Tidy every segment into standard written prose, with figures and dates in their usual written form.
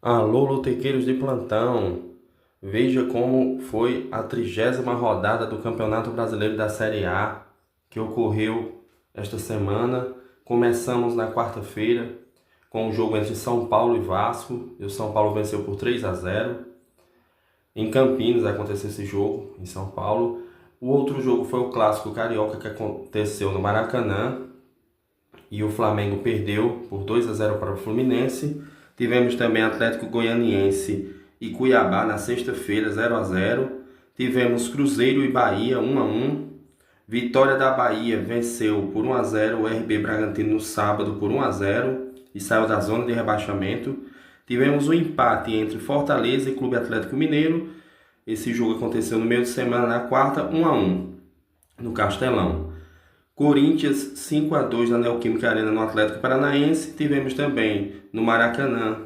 Alô, lotequeiros de plantão! Veja como foi a 30ª rodada do Campeonato Brasileiro da Série A, que ocorreu esta semana. Começamos na quarta-feira com o jogo entre São Paulo e Vasco, e o São Paulo venceu por 3-0. Em Campinas aconteceu esse jogo, em São Paulo. O outro jogo foi o Clássico Carioca, que aconteceu no Maracanã, e o Flamengo perdeu por 2-0 para o Fluminense. Tivemos também Atlético Goianiense e Cuiabá na sexta-feira, 0-0. Tivemos Cruzeiro e Bahia, 1-1. Vitória da Bahia venceu por 1-0 o RB Bragantino no sábado por 1-0 e saiu da zona de rebaixamento. Tivemos um empate entre Fortaleza e Clube Atlético Mineiro. Esse jogo aconteceu no meio de semana, na quarta, 1-1 no Castelão. Corinthians 5-2 na Neoquímica Arena no Atlético Paranaense. Tivemos também no Maracanã,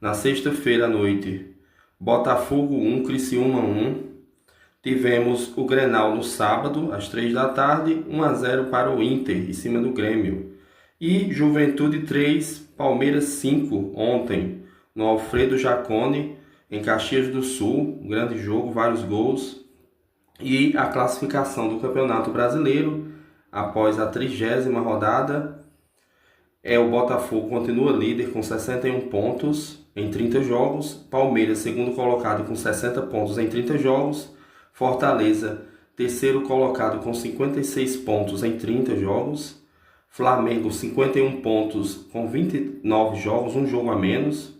na sexta-feira à noite, Botafogo 1, Criciúma 1. Tivemos o Grenal no sábado, às 3 da tarde, 1-0 para o Inter, em cima do Grêmio. E Juventude 3, Palmeiras 5, ontem, no Alfredo Jaconi, em Caxias do Sul. Um grande jogo, vários gols. E a classificação do Campeonato Brasileiro, após a 30ª rodada, o Botafogo continua líder com 61 pontos em 30 jogos, Palmeiras segundo colocado com 60 pontos em 30 jogos, Fortaleza terceiro colocado com 56 pontos em 30 jogos, Flamengo 51 pontos com 29 jogos, um jogo a menos,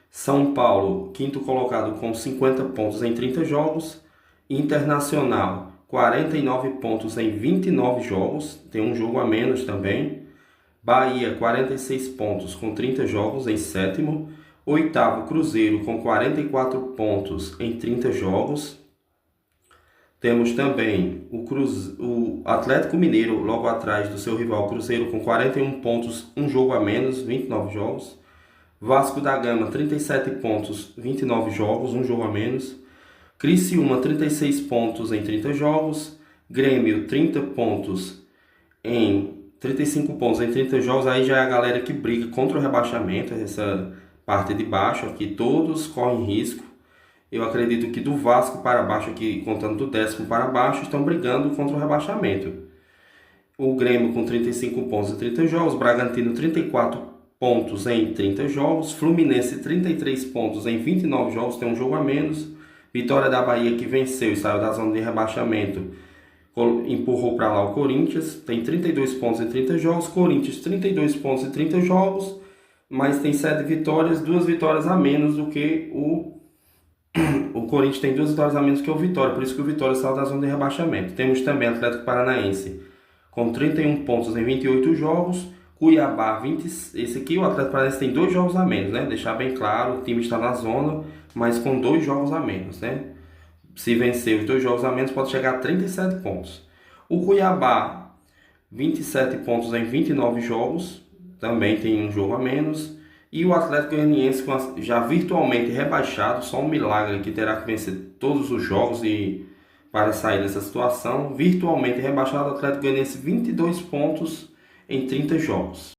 São Paulo quinto colocado com 50 pontos em 30 jogos, Internacional 49 pontos em 29 jogos, tem um jogo a menos também. Bahia 46 pontos com 30 jogos em sétimo. Oitavo, Cruzeiro com 44 pontos em 30 jogos. Temos também o Atlético Mineiro logo atrás do seu rival Cruzeiro com 41 pontos, um jogo a menos, 29 jogos. Vasco da Gama 37 pontos, 29 jogos, um jogo a menos. Criciúma 36 pontos em 30 jogos, Grêmio 35 pontos em 30 jogos, aí já é a galera que briga contra o rebaixamento, essa parte de baixo aqui, todos correm risco. Eu acredito que do Vasco para baixo aqui, contando do 10º para baixo, estão brigando contra o rebaixamento. O Grêmio com 35 pontos em 30 jogos, Bragantino 34 pontos em 30 jogos, Fluminense 33 pontos em 29 jogos, tem um jogo a menos. Vitória da Bahia, que venceu e saiu da zona de rebaixamento, empurrou para lá o Corinthians, tem 32 pontos em 30 jogos, Corinthians 32 pontos em 30 jogos, mas tem 7 vitórias, 2 vitórias a menos do que o Corinthians tem 2 vitórias a menos que o Vitória, por isso que o Vitória saiu da zona de rebaixamento. Temos também Atlético Paranaense com 31 pontos em 28 jogos, Cuiabá 20, esse aqui o Atlético Paranaense tem 2 jogos a menos, né? Deixar bem claro, o time está na zona, mas com 2 jogos a menos, né? Se vencer os 2 jogos a menos, pode chegar a 37 pontos. O Cuiabá, 27 pontos em 29 jogos, também tem um jogo a menos. E o Atlético Goianiense, já virtualmente rebaixado, só um milagre que terá que vencer todos os jogos para sair dessa situação. Virtualmente rebaixado, o Atlético Goianiense 22 pontos em 30 jogos.